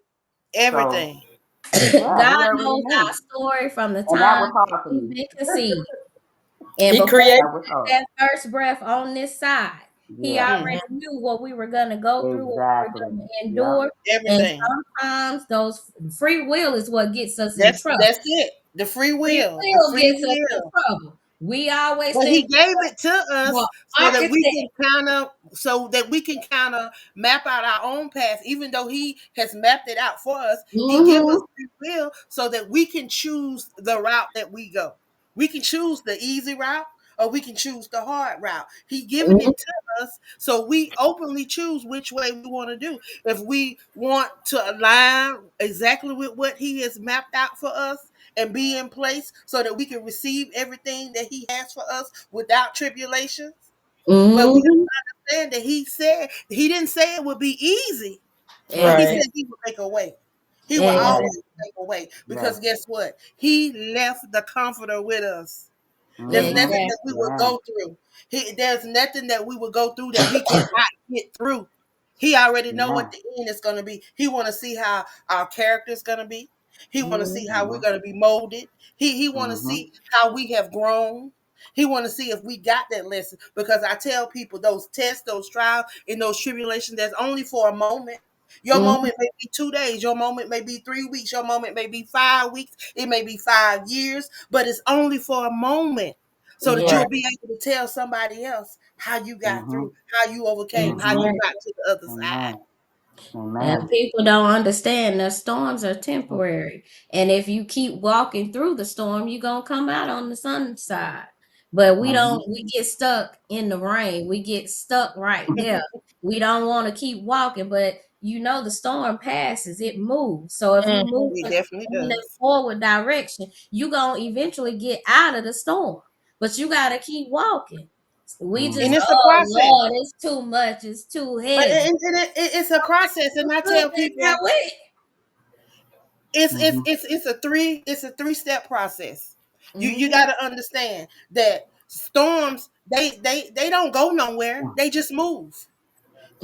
So Everything. yeah, he God already knows knew. our story from the And that time was that hard for we've me. been conceived. And He before created. we That was took hard. that first breath on this side, he Yeah. already Hmm. knew what we were going to go through, what we were Exactly. going to Yeah. endure. And Everything. sometimes those free will is what gets us in That's trouble. that's it. The free Free will. The will free gets us in will. trouble. We always But he think gave it to the us architect. so that we can kind of map out our own path. Even though he has mapped it out for us, he give us Mm-hmm. free will so that we can choose the route that we go. We can choose the easy route or we can choose the hard route. He given it to us, so we openly choose which way we want to do. If we want to align exactly with what he has mapped out for us and be in place so that we can receive everything that he has for us without tribulations. But we Mm-hmm. understand that he didn't say it would be easy, but he Exactly. Right. said he would make a way. He will Yes, always make a way yes. because guess what? He left the comforter with us. There's Mm-hmm. nothing that we will Exactly. Yeah. go through. There's nothing that we will go through that he cannot get through. He already know Yeah. what the end is going to be. He want to see how our character is going to be. He want to see how we're Mm-hmm. going to be molded. He want to Mm-hmm. see how we have grown. He want to see if we got that lesson. Because I tell people those tests, those trials, and those tribulations, that's only for a moment. Your Mm-hmm. moment may be 2 days. Your moment may be 3 weeks. Your moment may be 5 weeks. It may be 5 years, but it's only for a moment so that Yeah. Right. you'll be able to tell somebody else how you got Mm-hmm. through, how you overcame, how Mm-hmm. you Exactly. got to the other side. Amen. Amen. And people don't understand that storms are temporary. And if you keep walking through the storm, you're going to come out on the sun side. But Mm-hmm. we get stuck in the rain. We get stuck right there. We don't want to keep walking, but the storm passes, it moves. So if you Mhm. move It definitely in a does. forward direction, you're going to eventually get out of the storm. But you got to keep walking. We And just, Mm-hmm. it's a oh process. Lord, it's too much. It's too But heavy. it's a process. And I Good tell that people way. Mm-hmm. it's a three-step process. You Mhm, got to understand that storms they don't go nowhere. They just move.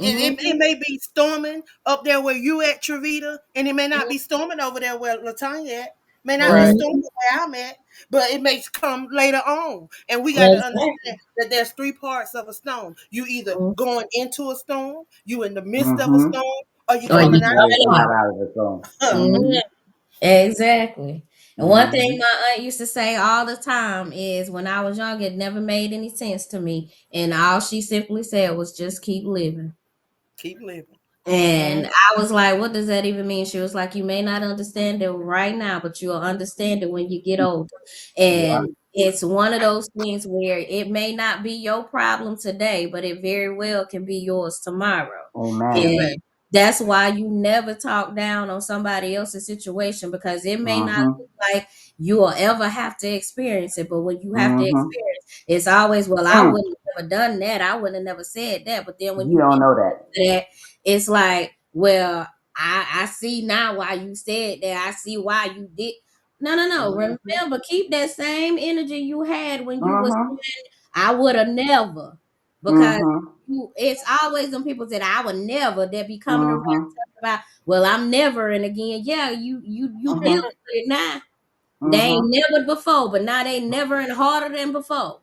It mhm, may be storming up there where you at, Travita, and it may not be storming over there where LaTonya at. May not be Right. storming mhm. where I'm at, but it may come later on. And we got to understand Exactly. that there's three parts of a storm. You either Mhm. going into a storm, you in the midst of a Mm-hmm. storm, or you Or coming you out Or you coming come out. out of the zone. of it. Mm-hmm. Mhm. Exactly. And one Mm-hmm. thing my aunt used to say all the time is when I was young, it never made any sense to me. And all she simply said was just keep living. Keep living. And Mhm. I was like, what does that even mean? She was like, you may not understand it right now, but you'll understand it when you get older. Yeah. And it's one of those things where it may not be your problem today, but it very well can be yours tomorrow. Amen. Amen. And that's why you never talk down on somebody else's situation because it may not Mm-hmm. look like you will ever have to experience it. But when you have to Mm-hmm. experience, it's always, well, I Mm. wouldn't have never done that. I wouldn't have never said that. But then when You you don't get know that. to that, it's like, well, I see now why you said that. I see why you did. No, no, no. Mm-hmm. Remember, keep that same energy you had when you was Mm-hmm. saying, I would have never. Because Mm-hmm. it's always them people that I would never that be coming around Mm-hmm. talking about, well, I'm never and again. Yeah, you dealing Mm-hmm. with it now. They ain't Mm-hmm. never before, but now they never and harder than before.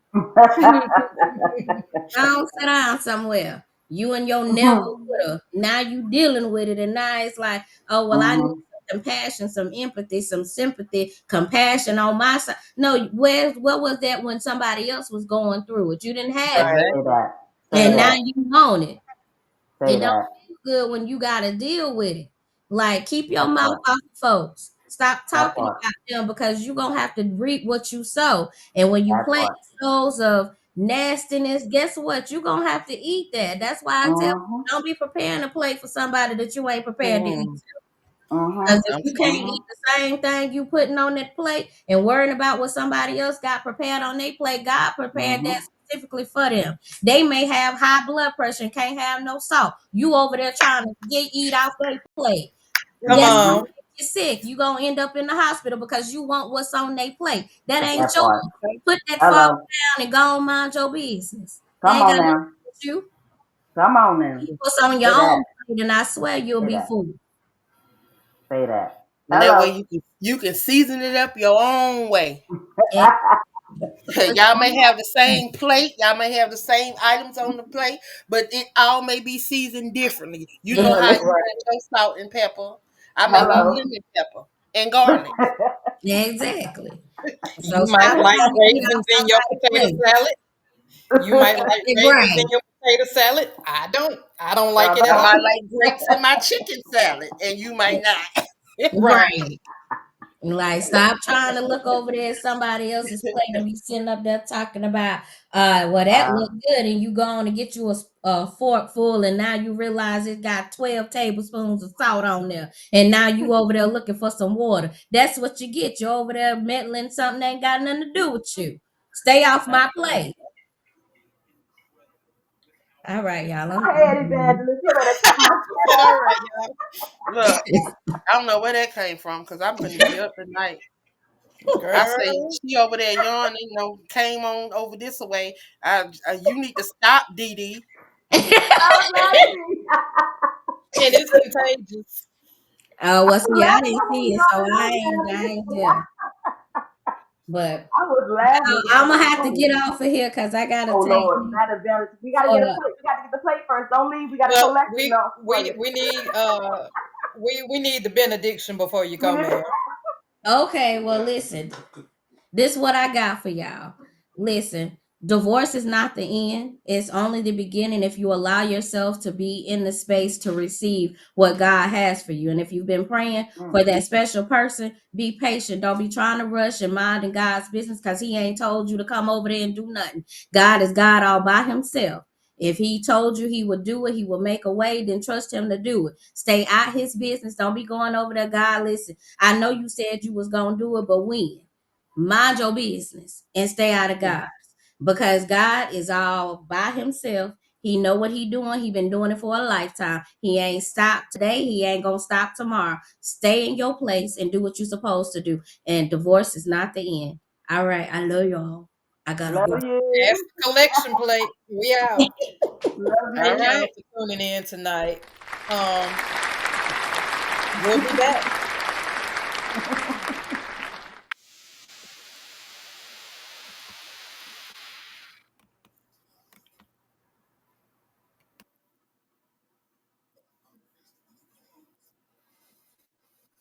Don't sit down somewhere. You and your never woulda. Now you dealing with it, and now it's like, oh well, I need Mm-hmm. some compassion, some empathy, some sympathy, compassion on my side. No, what was that when somebody else was going through it? You didn't have it, Say Exactly. that. Say and now that. you own it. Say It don't that. feel good when you gotta deal with it. Like keep your That mouth part. off of folks. Stop That talking part. about them because you're gonna have to reap what you sow. And when you That plant part. souls of nastiness, guess what? You're gonna have to eat that. That's why I tell Mm-hmm. people don't be preparing a plate for somebody that you ain't prepared to eat. Mm, Mm-hmm. Because if I'm you can't telling Mm-hmm. eat the same thing you putting on that plate and worrying about what somebody else got prepared on their plate, God prepared Mm-hmm. that specifically for them. They may have high blood pressure and can't have no salt. You over there trying to get eat off their plate. Come Guess Mm-hmm. what? on. If you're sick, you gonna end up in the hospital because you want what's on their plate. That ain't That yours. part. you. Put that fork Hello. down and go on mind your business. They Come ain't on got nothing to now. do with you. Come on now. Eat what's on your Say that. own plate, and I swear you'll Say be that. full. Say that. And that way Hello. you can season it up your own way. And Y'all may have the same plate, y'all may have the same items on the plate, but it all may be seasoned differently. You know how you Right. want your salt and pepper. I may want Hello. lemon pepper and garlic. exactly. So You might stop like trying to get raisins off in your somebody's potato plate. salad. You might like raisins Right, in your potato salad. I don't. I don't like it at I all. might like grapes in my chicken salad, and you might not. Right. right. Like, stop trying to look over there at somebody else's plate and be sitting up there talking about, well, that looked good, and you go on to get you a fork full, and now you realize it got 12 tablespoons of salt on there, and now you over there looking for some water. That's what you get. You're over there meddling something that ain't got nothing to do with you. Stay off my plate. All right, y'all. Go ahead, Evangelist. You better cut my All right, y'all. Look, I don't know where that came from because I'm finna be up tonight. I say Girl. she over there yawning, came on over this way. You need to stop, Dee Dee. Stop laughing. And it's contagious. Oh, well, see, I I'm didn't see it, so I ain't there. But I was laughing. I'm gonna have to get off of here because I gotta Oh take Lord, you that is very. We gotta for get a the. plate. We gotta get the plate first. Don't leave. We got a Well, collection we for we you. we need we need the benediction before you We go, need- man. Okay, well, listen. This is what I got for y'all. Listen, divorce is not the end. It's only the beginning if you allow yourself to be in the space to receive what God has for you. And if you've been praying for that special person, be patient. Don't be trying to rush and mind in God's business because he ain't told you to come over there and do nothing. God is God all by himself. If he told you he would do it, he will make a way, then trust him to do it. Stay out his business. Don't be going over there. God, listen, I know you said you was going to do it, but when? Mind your business and stay out of God's, because God is all by himself. He know what he doing. He been doing it for a lifetime. He ain't stopped today. He ain't gonna stop tomorrow. Stay in your place and do what you're supposed to do. And divorce is not the end. All right, I love y'all. I gotta Love go. Pass you. the collection plate. We out. Love All Thank you. y'all right. for tuning in tonight. Um, we'll be back.